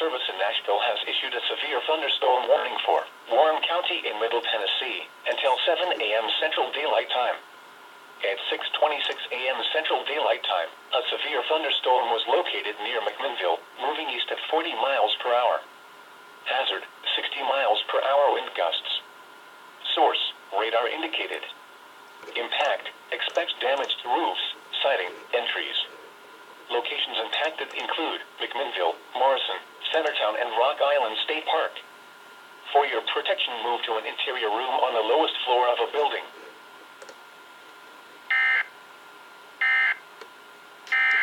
Service in Nashville has issued a severe thunderstorm warning for Warren County in Middle Tennessee until 7 a.m. Central Daylight Time. At 6:26 a.m. Central Daylight Time, a severe thunderstorm was located near McMinnville, moving east at 40 miles per hour. Hazard, 60 miles per hour wind gusts. Source, radar indicated. Impact, expect damage to roofs, siding, and trees. Locations impacted include McMinnville, Morrison, Centertown, and Rock Island State Park. For your protection, move to an interior room on the lowest floor of a building.